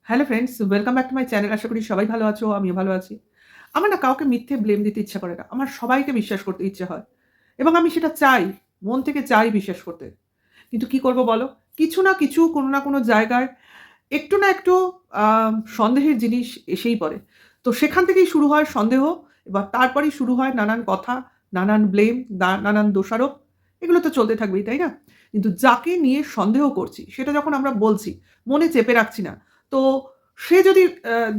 Hello friends, welcome back to my channel. আশা করি সবাই ভালো আছো, আমিও ভালো আছি। আমার না কাউকে মিথ্যে ব্লেম দিতে ইচ্ছা করে না। আমার সবাইকে বিশ্বাস করতে ইচ্ছে হয় এবং আমি সেটা চাই, মন থেকে চাই বিশ্বাস করতে। কিন্তু কি করব বলো? কিছু না কিছু, কোনো না কোনো জায়গায় একটু না একটু আ সন্দেহের জিনিস এসেই পড়ে। তো সেখান থেকেই শুরু হয় সন্দেহ, এবার তারপরেই শুরু হয় নানান কথা, নানান ব্লেম, নানান দোষারোপ। এগুলো তো চলতে থাকবেই, তাই না? কিন্তু যাকে নিয়ে সন্দেহ করছি, সেটা যখন আমরা বলছি, মনে চেপে রাখছি না। তো সে যদি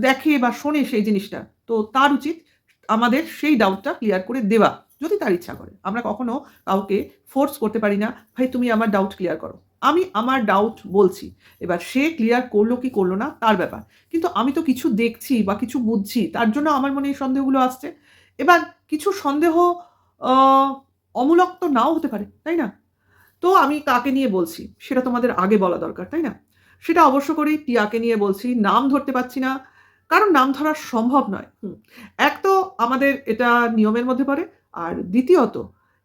দেখে বা শোনে সেই জিনিসটা, তো তার উচিত আমাদের সেই ডাউটটা ক্লিয়ার করে দেওয়া, যদি তার ইচ্ছা করে। আমরা কখনো কাউকে ফোর্স করতে পারি না, "ভাই তুমি আমার ডাউট ক্লিয়ার করো।" আমি আমার ডাউট বলছি। এবার সে ক্লিয়ার করলো কি করলো না তার ব্যাপার। কিন্তু আমি তো কিছু দেখছি বা কিছু বুঝছি, তার জন্য আমার মনে এই সন্দেহগুলো আসছে। এবার কিছু সন্দেহ অ অমূলক তো নাও হতে পারে, তাই না? তো আমি কাকে নিয়ে বলছি সেটা তোমাদের আগে বলা দরকার, তাই না? সেটা অবশ্য করেই টিয়াকে নিয়ে বলছি। নাম ধরতে পারছি না। কারণ নাম ধরা সম্ভব নয়। এক তো আমাদের এটা নিয়মের মধ্যে পড়ে। আর দ্বিতীয়ত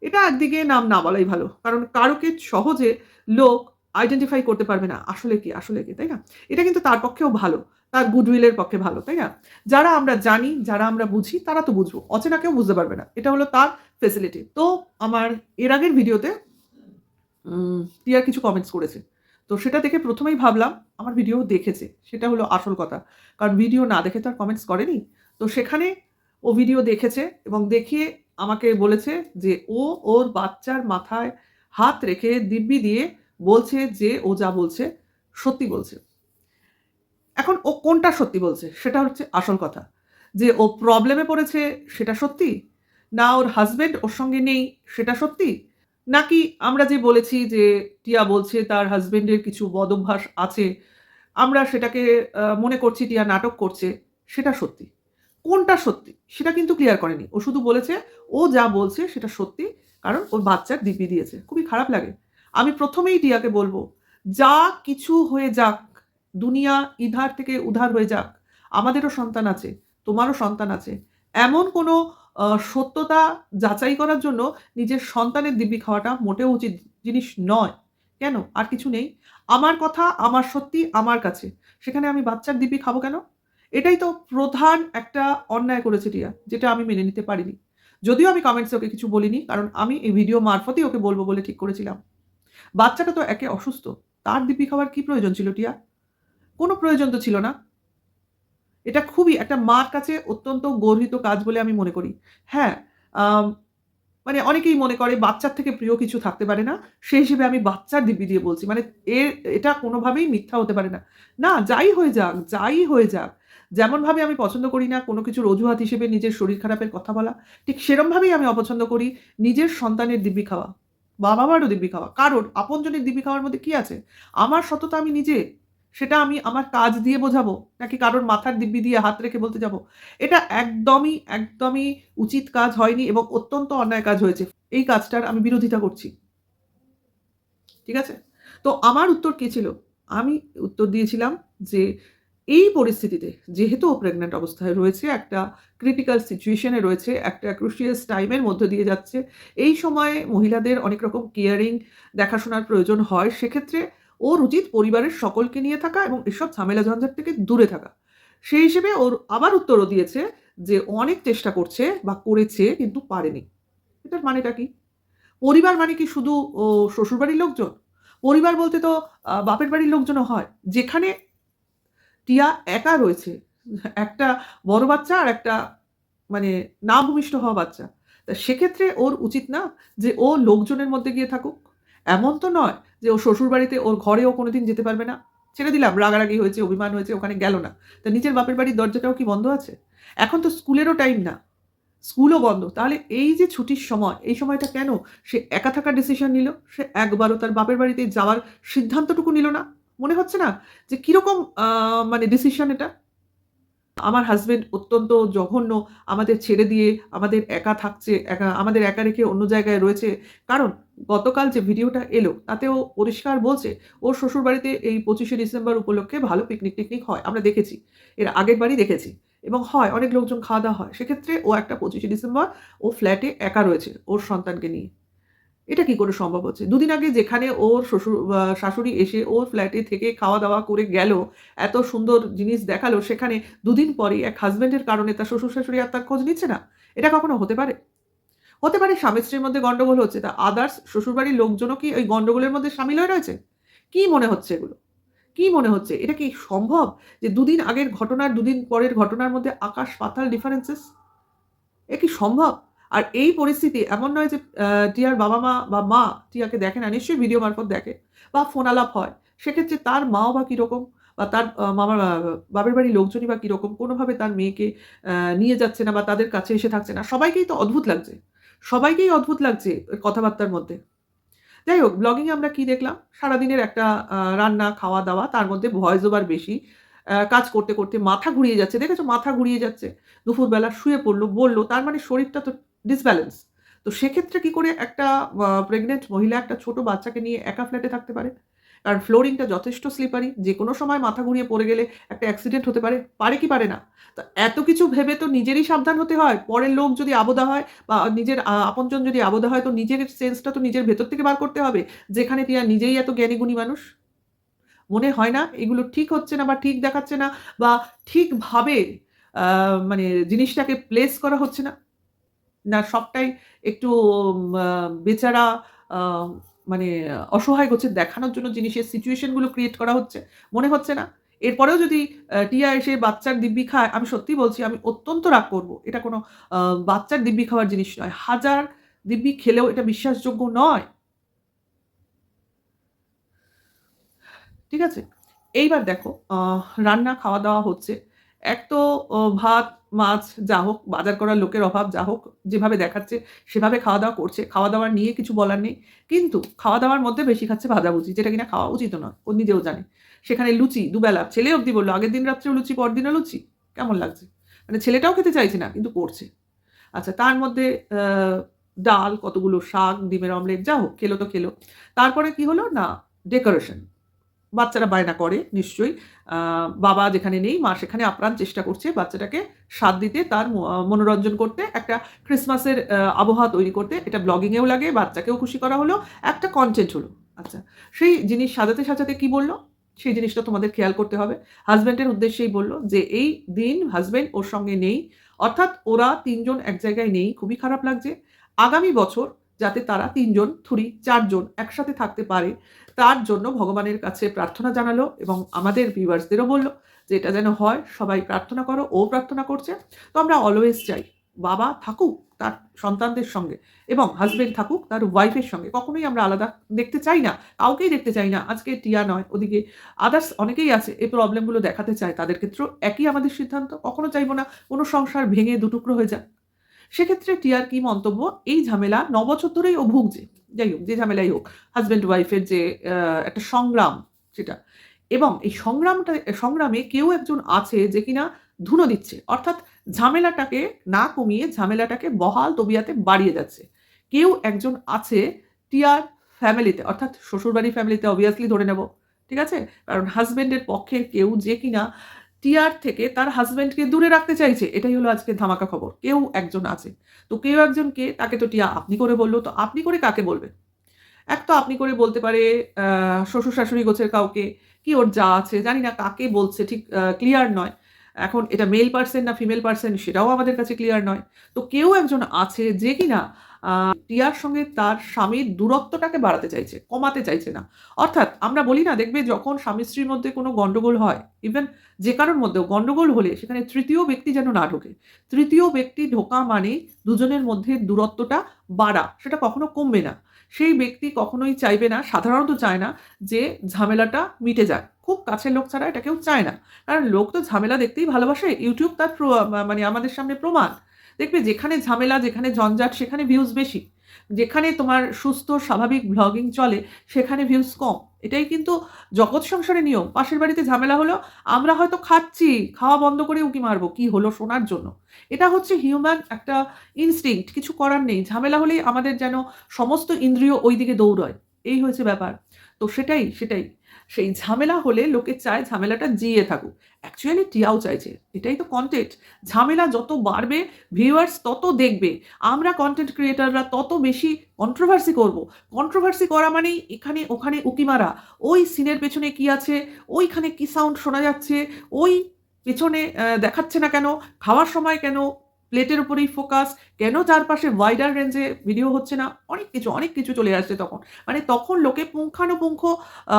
এটা একদিকে নাম না বলাই ভালো। কারণ কারোকে সহজে লোক আইডেন্টিফাই করতে পারবে না। আসলে কি, আসলে কি, তাই না? এটা কিন্তু তার পক্ষেও ভালো। তার গুডউইল এর পক্ষে ভালো, তাই না? যারা আমরা জানি, যারা আমরা বুঝি তারা তো বুঝবো। অচেনা কেউ বুঝতে পারবে না। এটা হলো তার ফেসিলিটি। তো আমার এর আগের ভিডিওতে টিয়া কিছু কমেন্টস করেছে। তো সেটা দেখে ১ম এই ভাবলাম আমার ভিডিও দেখেছে। সেটা হলো আসল কথা। কারণ ভিডিও না দেখে তো আর কমেন্টস করেনি। তো সেখানে ও ভিডিও দেখেছে এবং দেখিয়ে আমাকে বলেছে যে ও ওর বাচ্চার মাথায় হাত রেখে দিব্যি দিয়ে বলছে যে ও যা বলছে সত্যি বলছে। এখন ও কোনটা সত্যি বলছে সেটা হচ্ছে আসল কথা। যে ও প্রবলেমে পড়েছে সেটা সত্যি? না ওর হাসব্যান্ড ওর সঙ্গে নেই সেটা সত্যি? নাকি আমরা যে বলেছি যে টিয়া বলছে তার হাসব্যান্ডের কিছু বদঅভ্যাস আছে, আমরা সেটাকে মনে করছি টিয়া নাটক করছে, সেটা সত্যি। কোনটা সত্যি সেটা কিন্তু ক্লিয়ার করেনি। ও শুধু বলেছে ও যা বলছে সেটা সত্যি কারণ ওর বাচ্চার দিব্যি দিয়েছে। খুবই খারাপ লাগে। আমি ১ম এই টিয়াকে বলব, যা কিছু হয়ে যাক, দুনিয়া ইধার থেকে উধার হয়ে যাক, আমাদেরও সন্তান আছে, তোমারও সন্তান আছে। এমন কোনো সত্যতা যাচাই করার জন্য নিজের সন্তানের দিব্যি খাওয়াটা মোটেও উচিত জিনিস নয়। কেন? আর কিছু নেই। আমার কথা, আমার সত্যি আমার কাছে। সেখানে আমি বাচ্চার দিব্যি খাবো কেন? এটাই তো প্রধান একটা অন্যায় করেছে টিয়া, যেটা আমি মেনে নিতে পারিনি। যদিও আমি কমেন্টসে ওকে কিছু বলিনি। কারণ আমি এই ভিডিও মারফতেই ওকে বলব বলে ঠিক করেছিলাম। বাচ্চাটা তো একে অসুস্থ। তার দিব্যি খাওয়ার কি প্রয়োজন ছিল টিয়া? কোনো প্রয়োজন তো ছিল না। এটা খুবই একটা মার কাছে অত্যন্ত গর্হিত কাজ বলে আমি মনে করি। হ্যাঁ, আম মানে অনেকেই মনে করে বাচ্চার থেকে প্রিয় কিছু থাকতে পারে না। সেই হিসেবে আমি বাচ্চার দিব্যি দিয়ে বলছি। মানে এটা কোনোভাবেই মিথ্যা হতে পারে না। না, যাই হয়ে যাক, যাই হয়ে যাক। যেমনভাবে আমি পছন্দ করি না কোনো কিছুর অজুহাত হিসেবে নিজের শরীর খারাপের কথা বলা, ঠিক সেরমভাবেই আমি অপছন্দ করি নিজের সন্তানের দিব্যি খাওয়া। বাবা-মারও দিব্যি খাওয়া। কারণ আপনজনের দিব্যি খাওয়ার মধ্যে কি আছে? আমার সততা আমি নিজে। সেটা আমি আমার কাজ দিয়ে বোঝাবো নাকি কারোর মাথার দিব্যি দিয়ে হাত রেখে বলতে যাবো? এটা একদমই, একদমই উচিত কাজ হয়নি এবং অত্যন্ত অন্যায় কাজ হয়েছে। এই কাজটার আমি বিরোধিতা করছি। ঠিক আছে? তো আমার উত্তর কি ছিল? আমি উত্তর দিয়েছিলাম যে, এই পরিস্থিতিতে যেহেতু ও প্রেগন্যান্ট অবস্থায় রয়েছে, একটা ক্রিটিক্যাল সিচুয়েশন এ রয়েছে, একটা ক্রুশিয়াস টাইম এর মধ্য দিয়ে যাচ্ছে। এই সময়ে মহিলাদের অনেক রকম কেয়ারিং দেখাশোনার প্রয়োজন হয়। সেক্ষেত্রে ওর উচিত পরিবারের সকলকে নিয়ে থাকা এবং এসব ঝামেলা ঝঞ্ঝাট থেকে দূরে থাকা। সেই হিসেবে ওর আবার উত্তরও দিয়েছে যে, ও অনেক চেষ্টা করছে বা করেছে কিন্তু পারেনি। এটার মানেটা কি? পরিবার মানে কি শুধু ও শ্বশুরবাড়ির লোকজন? পরিবার বলতে তো বাপের বাড়ির লোকজনও হয়। যেখানে টিয়া একা রয়েছে। একটা বড় বাচ্চা আর একটা মানে না ভূমিষ্ঠ হওয়া বাচ্চা। তা সেক্ষেত্রে ওর উচিত না যে ও লোকজনের মধ্যে গিয়ে থাকুক? এমন তো নয় যে ও শ্বশুরবাড়িতে ওর ঘরে ও কোনোদিন যেতে পারবে না। ছেড়ে দিলাম রাগারাগি হয়েছে, অভিমান হয়েছে, ওখানে গেল না। তা নিজের বাপের বাড়ির দরজাটাও কি বন্ধ আছে? এখন তো স্কুলেরও টাইম না। স্কুলও বন্ধ। তাহলে এই যে ছুটির সময়, এই সময়টা কেন সে একা থাকার ডিসিশন নিল? সে একবারও তার বাপের বাড়িতে যাওয়ার সিদ্ধান্তটুকু নিল না? মনে হচ্ছে না যে কিরকম মানে ডিসিশন এটা? আমার হাসব্যান্ড অত্যন্ত জঘন্য আমাদের ছেড়ে দিয়ে আমাদের একা থাকছে, আমাদের একা রেখে অন্য জায়গায় রয়েছে। কারণ গতকাল যে ভিডিওটা এলো তাতে ও পরিষ্কার বলছে ওর শ্বশুরবাড়িতে এই ২৫শে ডিসেম্বর উপলক্ষে ভালো পিকনিক-টিকনিক হয়। আমরা দেখেছি। এর আগের বারই দেখেছি। এবং হয় অনেক লোকজন খাওয়া-দাওয়া হয়। সেক্ষেত্রে ও একটা ২৫শে ডিসেম্বর ও ফ্ল্যাটে একা রয়েছে ওর সন্তানকে নিয়ে। এটা কি করে সম্ভব হচ্ছে? দুদিন আগে যেখানে ওর শাশুড়ি এসে ওর ফ্ল্যাটে থেকে খাওয়া-দাওয়া করে গেল, এত সুন্দর জিনিস দেখালো, সেখানে দুদিন পরেই এক হাসব্যান্ডের কারণে তার শ্বশুর-শাশুড়ি আর তার খোঁজ নিচ্ছে না? এটা কখনো হতে পারে? হতে পারে স্বামী-স্ত্রীর মধ্যে গন্ডগোল হচ্ছে। তা আদার্স শ্বশুরবাড়ির লোকজনও কি ওই গন্ডগোলের মধ্যে শামিল হয়ে রয়েছে? কি মনে হচ্ছে এগুলো? কি মনে হচ্ছে? এটা কি সম্ভব যে দুদিন আগের ঘটনার দুদিন পরের ঘটনার মধ্যে আকাশ-পাতাল ডিফারেন্সেস? এ কি সম্ভব? আর এই পরিস্থিতি এমন নয় যে টিয়ার বাবা-মা বা মা টিয়াকে দেখে না, নিশ্চয়ই ভিডিও মারফত দেখে বা ফোন আলাপ হয়। সেক্ষেত্রে তার মাও বা কিরকম বা তার মামার বাপের বাড়ির লোকজনই বা কিরকম কোনোভাবে তার মেয়েকে নিয়ে যাচ্ছে না বা তাদের কাছে এসে থাকছে না। সবাইকেই তো অদ্ভুত লাগছে। সবাইকেই অদ্ভুত লাগছে ওই কথাবার্তার মধ্যে। যাই হোক, ব্লগিং এ আমরা কি দেখলাম? সারাদিনের একটা রান্না, খাওয়া-দাওয়া, তার মধ্যে ভয়েস ওভার বেশি। কাজ করতে, করতে মাথা ঘুরিয়ে যাচ্ছে। দেখেছো? মাথা ঘুরিয়ে যাচ্ছে। দুপুরবেলা শুয়ে পড়ল, বলল। তার মানে শরীরটা তো ডিসব্যালেন্স। তো সেক্ষেত্রে কি করে একটা প্রেগন্যান্ট মহিলা একটা ছোট বাচ্চাকে নিয়ে একা ফ্ল্যাটে থাকতে পারে? কারণ ফ্লোরিংটা যথেষ্ট স্লিপারি। যেকোনো সময় মাথা ঘুরিয়ে পড়ে গেলে একটা অ্যাক্সিডেন্ট হতে পারে। পারে কি পারে না? তো এত কিছু ভেবে তো নিজেরই সাবধান হতে হয়। পরের লোক যদি আবোদা হয় বা নিজের আপনজন যদি আবোদা হয় তো নিজের সেন্সটা তো নিজের ভেতর থেকে বার করতে হবে। যেখানে টিয়া নিজেই এত জ্ঞানী-গুণী মানুষ। মনে হয় না এগুলো ঠিক হচ্ছে না বা ঠিক দেখাচ্ছে না বা ঠিকভাবে আ মানে জিনিসটাকে প্লেস করা হচ্ছে না? না সবটাই একটু আ বেচারা আ মানে অসহায় গোছের দেখানোর জন্য জিনিসের সিচুয়েশন গুলো ক্রিয়েট করা হচ্ছে? মনে হচ্ছে না? এরপরেও যদি টিয়া এসে বাচ্চার দিব্যি খায়, আমি সত্যিই বলছি আমি অত্যন্ত রাগ করব। এটা কোনো আ বাচ্চার দিব্যি খাওয়ার জিনিস নয়। হাজার দিব্যি খেলেও এটা বিশ্বাসযোগ্য নয়। ঠিক আছে? এইবার দেখো রান্না খাওয়া-দাওয়া হচ্ছে। এক তো ভাত, মাছ যা হোক, বাজার করার লোকের অভাব যা হোক, যেভাবে দেখাচ্ছে সেভাবে খাওয়া-দাওয়া করছে। খাওয়া-দাওয়া নিয়ে কিছু বলার নেই। কিন্তু খাওয়া-দাওয়ার মধ্যে বেশি খাচ্ছে ভাজাভুজি, যেটা কিনা খাওয়া উচিতও নয়। ও নিজেও জানে। সেখানে লুচি দুবেলা, ছেলে অব্দি বলল, "আগের দিন রাত্রেও লুচি, পরদিনও লুচি?" কেমন লাগছে? মানে ছেলেটাও খেতে চাইছে না, কিন্তু করছে। আচ্ছা তার মধ্যে আ ডাল, কতগুলো শাক, ডিমের অমলেট যা হোক খেলো তো খেলো। তারপরে কি হলো? না ডেকোরেশন। বাচ্চারা বায়না করে নিশ্চয়ই। আ বাবা যেখানে নেই, মা সেখানে আপ্রাণ চেষ্টা করছে বাচ্চাটাকে স্বাদ দিতে, তার মনোরঞ্জন করতে, একটা ক্রিসমাসের আবহাওয়া তৈরি করতে। এটা ব্লগিং এও লাগে, বাচ্চাকেও খুশি করা হলো, একটা কনটেন্ট হলো। আচ্ছা, সেই জিনিস সাজাতে, সাজাতে কি বলল? সেই জিনিসটা তোমাদের খেয়াল করতে হবে। হাসব্যান্ডের উদ্দেশ্যেই বলল যে, "এই দিন হাসব্যান্ড ওর সঙ্গে নেই। অর্থাৎ ওরা ৩ জন এক জায়গায় নেই। খুবই খারাপ লাগছে। আগামী বছর যাতে তারা ৩ জন, ৪ জন একসাথে থাকতে পারে তার জন্য ভগবানের কাছে প্রার্থনা জানালো এবং আমাদের ভিউয়ার্সদেরও বলল যে এটা যেন হয়। সবাই প্রার্থনা করো। ও প্রার্থনা করছে। তো আমরা অলওয়েজ চাই বাবা থাকুক তার সন্তানদের সঙ্গে এবং হাসব্যান্ড থাকুক তার ওয়াইফের সঙ্গে। কখনোই আমরা আলাদা দেখতে চাই না। কাউকেই দেখতে চাই না। আজকে টিয়া নয়, ওদিকে আদার্স অনেকেই আছে এই প্রবলেমগুলো দেখাতে চায়। তাদের ক্ষেত্রেও একই আমাদের সিদ্ধান্ত। কখনো চাইব না কোনো সংসার ভেঙে দুটুকরো হয়ে যাক। সেক্ষেত্রে টিয়ার কি মন্তব্য? এই ঝামেলা ৯ বছর ধরেই ও ভুগছে। যাই হোক, যে ঝামেলাই হোক। হাসব্যান্ড ওয়াইফ এর যে একটা সংগ্রাম সেটা। এবং এই সংগ্রামে কেউ একজন আছে যে কিনা ধুনো দিচ্ছে। অর্থাৎ ঝামেলাটাকে না কমিয়ে ঝামেলাটাকে বহাল তবিয়াতে বাড়িয়ে যাচ্ছে। কেউ একজন আছে টিয়ার ফ্যামিলিতে অর্থাৎ শ্বশুরবাড়ির ফ্যামিলিতে obviously ধরে নেব। ঠিক আছে? কারণ হাসব্যান্ডের পক্ষের কেউ যে কিনা টিয়ার থেকে তার হাসব্যান্ডকে দূরে রাখতে চাইছে। এটাই হলো আজকের ধামাকা খবর। কেউ একজন আছে। তো কেউ একজন কে? তাকে তো টিয়া আপনি করে বলল। তো আপনি করে কাকে বলবে? এক তো আপনি করে বলতে পারে আ শ্বশুর-শাশুড়ি গোছের কাউকে, কি ওর যা আছে জানি না কাকে বলছে ঠিক ক্লিয়ার নয়। এখন এটা মেল পারসন না ফিমেল পারসন সেটাও আমাদের কাছে ক্লিয়ার নয়। তো কেউ একজন আছে যে কিনা টিয়ার সঙ্গে তার স্বামীর দূরত্বটাকে বাড়াতে চাইছে, কমাতে চাইছে না। অর্থাৎ আমরা বলি না দেখবে যখন স্বামী-স্ত্রীর মধ্যে কোনো গন্ডগোল হয়, ইভেন যে কারোর মধ্যেও গন্ডগোল হলে সেখানে তৃতীয় ব্যক্তি যেন না ঢোকে। তৃতীয় ব্যক্তি ঢোকা মানে দুজনের মধ্যে দূরত্বটা বাড়া, সেটা কখনো কমবে না। সেই ব্যক্তি কখনোই চাইবে না, সাধারণত চায় না যে ঝামেলাটা মিটে যাক। খুব কাছের লোক ছাড়া এটা কেউ চায় না। কারণ লোক তো ঝামেলা দেখতেই ভালোবাসে। YouTube তার মানে আমাদের সামনে প্রমাণ। দেখবে যেখানে ঝামেলা, যেখানে ঝঞ্ঝাট সেখানে ভিউজ বেশি। যেখানে তোমার সুস্থ স্বাভাবিক ভ্লগিং চলে সেখানে ভিউজ কম। এটাই কিন্তু জগৎ সংসারের নিয়ম। পাশের বাড়িতে ঝামেলা হলো, আমরা হয়তো খাচ্ছি, খাওয়া বন্ধ করে উঁকি মারব। কি হলো শোনার জন্য। এটা হচ্ছে হিউম্যান একটা ইনস্টিংক্ট, কিছু করার নেই। ঝামেলা হলেই আমাদের যেন সমস্ত ইন্দ্রিয় ঐদিকে দৌড়ায়। এই হয়েছে ব্যাপার। তো সেটাই। সেই ঝামেলা হলে লোকে চায় ঝামেলাটা জিইয়ে থাকুক। অ্যাকচুয়ালি টিয়াও চাইছে। এটাই তো কনটেন্ট। ঝামেলা যত বাড়বে, ভিউয়ার্স তত দেখবে। আমরা কনটেন্ট ক্রিয়েটররা তত বেশি কন্ট্রোভার্সি করব। কন্ট্রোভার্সি করা মানেই এখানে ওখানে উকি মারা। ওই সিনের পেছনে কি আছে? ওইখানে কি সাউন্ড শোনা যাচ্ছে? ওই পেছনে দেখাচ্ছে না কেন? খাওয়ার সময় কেন? প্লেটের উপরেই ফোকাস। কেন চারপাশে ওয়াইডার রেঞ্জে ভিডিও হচ্ছে না? অনেক কিছু চলে আসছে তখন। মানে তখন লোকে পুঙ্খানুপুঙ্খ আ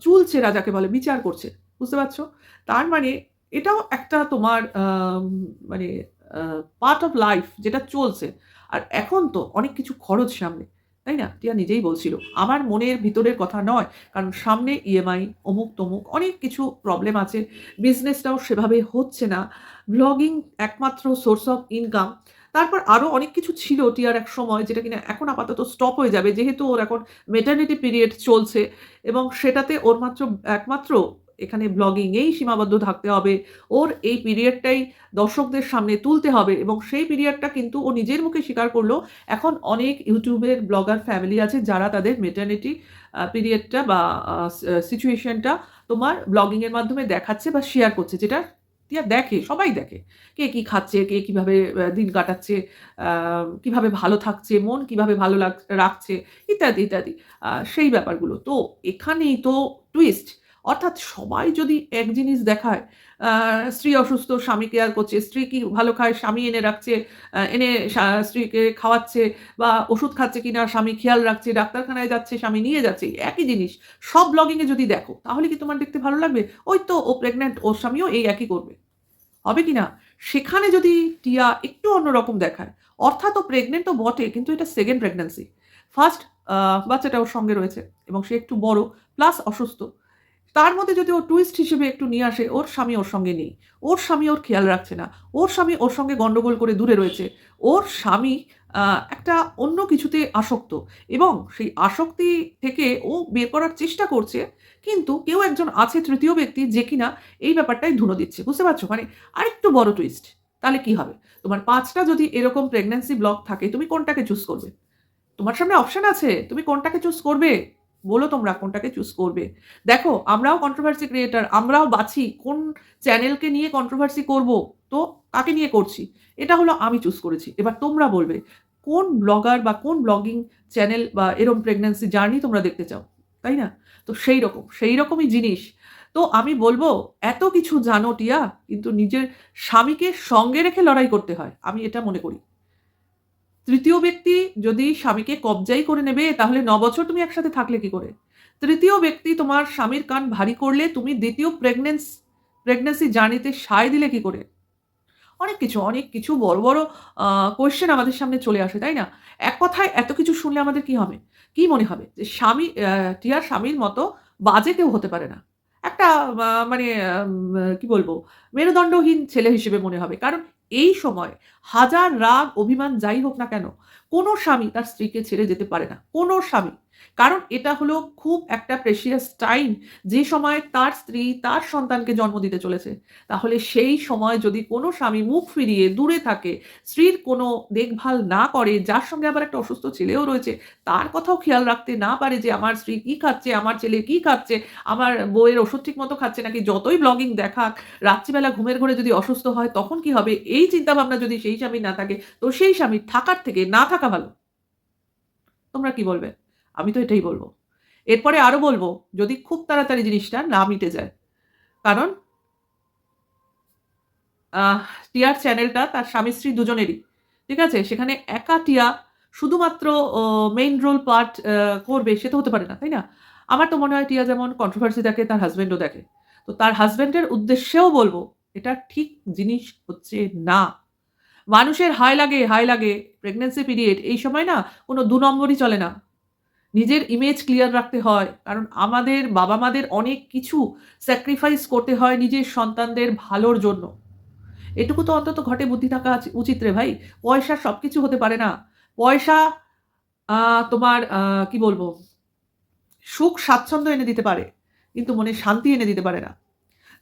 চুলচেরা যাকে বলে বিচার করছে। বুঝতে পারছো? তার মানে এটাও একটা তোমার মানে আ পার্ট অফ লাইফ যেটা চলছে। আর এখন তো অনেক কিছু খরচ সামনে। তাই না? টিয়া নিজেই বলছিল। আমার মনের ভিতরের কথা নয়। কারণ সামনে ইএমআই, অমুক-তমুক অনেক কিছু প্রবলেম আছে। বিজনেসটাও সেভাবে হচ্ছে না। ব্লগিং একমাত্র সোর্স অফ ইনকাম। তারপর আরো অনেক কিছু ছিল টিয়ার একসময় যেটা কিনা এখন আপাতত স্টপ হয়ে যাবে। যেহেতু ওর এখন ম্যাটারনিটি পিরিয়ড চলছে এবং সেটাতে ওর একমাত্র এখানে ব্লগিং এই সীমাবদ্ধ থাকতে হবে। ওর এই পিরিয়ডটাই দর্শকদের সামনে তুলতে হবে এবং সেই পিরিয়ডটা কিন্তু ও নিজের মুখে স্বীকার করল। এখন অনেক ইউটিউবের ব্লগার ফ্যামিলি আছে যারা তাদের ম্যাটারনিটি পিরিয়ডটা বা সিচুয়েশনটা তোমার ব্লগিং এর মাধ্যমে দেখাচ্ছে বা শেয়ার করছে। যেটা টিয়া দেখে, সবাই দেখে। কে কি খাচ্ছে, কে কিভাবে দিন কাটাচ্ছে, কিভাবে ভালো থাকছে, মন কিভাবে ভালো রাখছে ইত্যাদি। সেই ব্যাপারগুলো। তো এখানেই তো টুইস্ট। অর্থাৎ সবাই যদি এক জিনিস দেখায়, আ স্ত্রী অসুস্থ, স্বামী কেয়ার করছে, স্ত্রী কি ভালো খায়, স্বামী এনে রাখছে, এনে স্ত্রীকে খাওয়াচ্ছে বা ওষুধ খাচ্ছে কিনা স্বামী খেয়াল রাখছে, ডাক্তারখানায় যাচ্ছে, স্বামী নিয়ে যাচ্ছে। একই জিনিস সব ব্লগিং এ যদি দেখো, তাহলে কি তোমার দেখতে ভালো লাগবে? ওই তো ও প্রেগন্যান্ট, ওর স্বামীও এই একই করবে। হবে কি না? সেখানে যদি টিয়া একটু অন্যরকম দেখায়, অর্থাৎ ও প্রেগন্যান্ট তো বটে কিন্তু এটা সেকেন্ড প্রেগন্যান্সি। ফার্স্ট বাচ্চাটা ওর সঙ্গে রয়েছে এবং সে একটু বড় প্লাস অসুস্থ। তার মধ্যে যদি ও টুইস্ট হিসেবে একটু নিয়ে আসে, ওর স্বামী ওর সঙ্গে নেই। ওর স্বামী ওর খেয়াল রাখছে না। ওর স্বামী ওর সঙ্গে গন্ডগোল করে দূরে রয়েছে। ওর স্বামী আ একটা অন্য কিছুতে আসক্ত এবং সেই আসক্তি থেকে ও বের করার চেষ্টা করছে। কিন্তু কেউ একজন আছে তৃতীয় ব্যক্তি যে কিনা এই ব্যাপারটায় ধুনো দিচ্ছে। বুঝতে পারছো? মানে আরেকটু বড় টুইস্ট। তাহলে কি হবে? তোমার ৫ টা যদি এরকম প্রেগন্যান্সি ব্লগ থাকে, তুমি কোনটাকে চুজ করবে? তোমার সামনে অপশন আছে। তুমি কোনটাকে চুজ করবে? বলো তোমরা কোনটাকে চুজ করবে? দেখো আমরাও কন্ট্রোভার্সি ক্রিয়েটর। আমরাও বাছি কোন চ্যানেলকে নিয়ে কন্ট্রোভার্সি করব। তো কাকে নিয়ে করছি? এটা হলো আমি চুজ করেছি। এবার তোমরা বলবে কোন ব্লগার বা কোন ব্লগিং চ্যানেল বা এরম প্রেগন্যান্সি জার্নি তোমরা দেখতে চাও। তাই না? তো সেইরকমই জিনিস। তো আমি বলব এত কিছু জানো টিয়া কিন্তু নিজের স্বামীকে সঙ্গে রেখে লড়াই করতে হয়। আমি এটা মনে করি। তৃতীয় ব্যক্তি যদি স্বামীকে কবজাই করে নেবে তাহলে ৯ বছর তুমি একসাথে থাকলে কি করে? তৃতীয় ব্যক্তি তোমার স্বামীর কান ভারী করলে তুমি দ্বিতীয় প্রেগন্যান্সি জার্নিতে সায় দিলে কি করে? অনেক কিছু বড় আ কোয়েশ্চেন আমাদের সামনে চলে আসে, তাই না? এক কথায় এত কিছু শুনলে আমাদের কি হবে? কি মনে হবে? যে টিয়ার স্বামীর মতো বাজে কেউ হতে পারে না। একটা মানে কি বলবো? মেরুদণ্ডহীন ছেলে হিসেবে মনে হবে। কারণ এই সময় হাজার রাগ, অভিমান যাই হোক না কেন, কোন স্বামী তার স্ত্রীকে ছেড়ে যেতে পারে না। কোন স্বামী। কারণ এটা হলো খুব একটা প্রেশিয়াস টাইম যে সময় তার স্ত্রী তার সন্তানকে জন্ম দিতে চলেছে। তাহলে সেই সময় যদি কোনো স্বামী মুখ ফিরিয়ে দূরে থাকে, স্ত্রীর কোনো দেখভাল না করে, যার সঙ্গে আবার একটা অসুস্থ ছেলেও রয়েছে, তার কথাও খেয়াল রাখতে না পারে যে আমার স্ত্রী কি খাচ্ছে, আমার ছেলে কি খাচ্ছে, আমার বউয়ের ওষুধ ঠিকমতো খাচ্ছে নাকি, যতই ব্লগিং দেখাক, রাত্রিবেলা ঘুমের ঘোরে যদি অসুস্থ হয় তখন কি হবে? এই চিন্তাভাবনা যদি সেই স্বামীর না থাকে, তো সেই স্বামীর থাকার থেকে না থাকা ভালো। তোমরা কি বলবে? আমি তো এটাই বলব। এরপরে আরো বলব, যদি খুব তাড়াতাড়ি জিনিসটা না মিটে যায়। কারণ আহ টিয়ার চ্যানেলটা তার স্বামী-স্ত্রী দুজনেরই। ঠিক আছে? সেখানে একা টিয়া শুধুমাত্র ও মেইন রোল পার্ট করবে সে তো হতে পারে না, তাই না? আমার তো মনে হয় টিয়া যেমন কন্ট্রোভার্সি দেখে তার হাসব্যান্ডও দেখে। তো তার হাসব্যান্ডের উদ্দেশ্যেও বলব, এটা ঠিক জিনিস হচ্ছে না। মানুষের হায় লাগে প্রেগন্যান্সি পিরিয়ড এই সময় না কোনো ২ নম্বরই চলে না। নিজের ইমেজ ক্লিয়ার রাখতে হয়। কারণ আমাদের বাবা-মাদের অনেক কিছু স্যাক্রিফাইস করতে হয় নিজের সন্তানদের ভালোর জন্য। এটুকু তো অন্তত ঘটে বুদ্ধি থাকা উচিত রে ভাই। পয়সা সবকিছু হতে পারে না। পয়সা আ তোমার কি বলবো? সুখ স্বাচ্ছন্দ্য এনে দিতে পারে। কিন্তু মনে শান্তি এনে দিতে পারে না।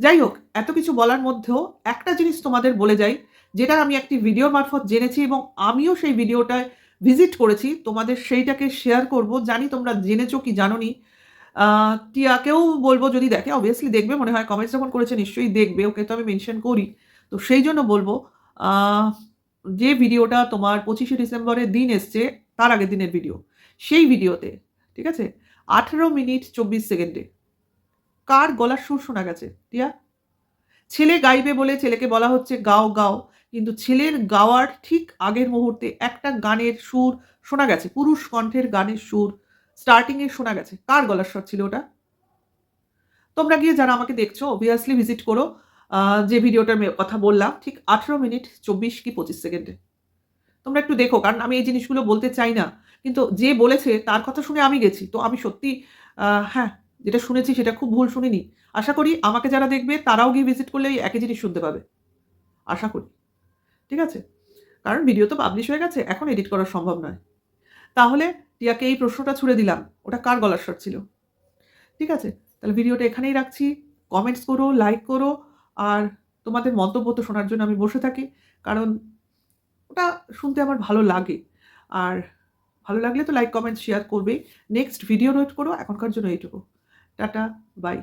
যাই হোক, এত কিছু বলার মধ্যেও একটা জিনিস তোমাদের বলে যাই, যেটা আমি একটি ভিডিওর মারফত জেনেছি এবং আমিও সেই ভিডিওটায় ভিজিট করেছি, তোমাদের সেইটাকে শেয়ার করব। জানি তোমরা জেনেছো কি জানোনি। টিয়াকেও বলব যদি দেখে, অবভিয়াসলি দেখবে মনে হয়, কমেন্টস যখন করেছে নিশ্চয়ই দেখবে, ওকে তো আমি মেনশন করি। তো সেই জন্য বলব, আ যে ভিডিওটা তোমার 25শে ডিসেম্বরের দিন এসছে, তার আগের দিনের ভিডিও। সেই ভিডিওতে, ঠিক আছে? 18 মিনিট 24 সেকেন্ডে কার গলার সুর শোনা গেছে, টিয়া? ছেলে গাইবে বলে ছেলেকে বলা হচ্ছে গাও, গাও। কিন্তু ছেলের গাওয়ার ঠিক আগের মুহূর্তে একটা গানের সুর শোনা গেছে। পুরুষ কণ্ঠের গানের সুর স্টার্টিং এ শোনা গেছে। কার গলার স্বর ছিল ওটা? তোমরা গিয়ে যারা আমাকে দেখছো obviously ভিজিট করো। যে ভিডিওটার কথা বললাম ঠিক 18 মিনিট 24 কি 25 সেকেন্ডে। তোমরা একটু দেখো, কারণ আমি এই জিনিসগুলো বলতে চাই না। কিন্তু যে বলেছে তার কথা শুনে আমি গেছি। তো আমি সত্যি হ্যাঁ, যেটা শুনেছি সেটা খুব ভুল শুনিনি। আশা করি আমাকে যারা দেখবে তারাও গিয়ে ভিজিট করলে এই একই জিনিস শুনতে পাবে। আশা করি। ঠিক আছে? কারণ ভিডিও তো পাবলিশ হয়ে গেছে। এখন এডিট করা সম্ভব নয়। তাহলে টিয়াকে এই প্রশ্নটা ছুড়ে দিলাম। ওটা কার গলার স্বর ছিল? ঠিক আছে? তাহলে ভিডিওটা এখানেই রাখছি। কমেন্টস করো, লাইক করো। আর তোমাদের মন্তব্য তো শোনার জন্য আমি বসে থাকি। কারণ ওটা শুনতে আমার ভালো লাগে। আর ভালো লাগলে তো লাইক, কমেন্ট, শেয়ার করবেই। নেক্সট ভিডিও ওয়েট করো। এখনকার জন্য এইটুকু। Tata, by.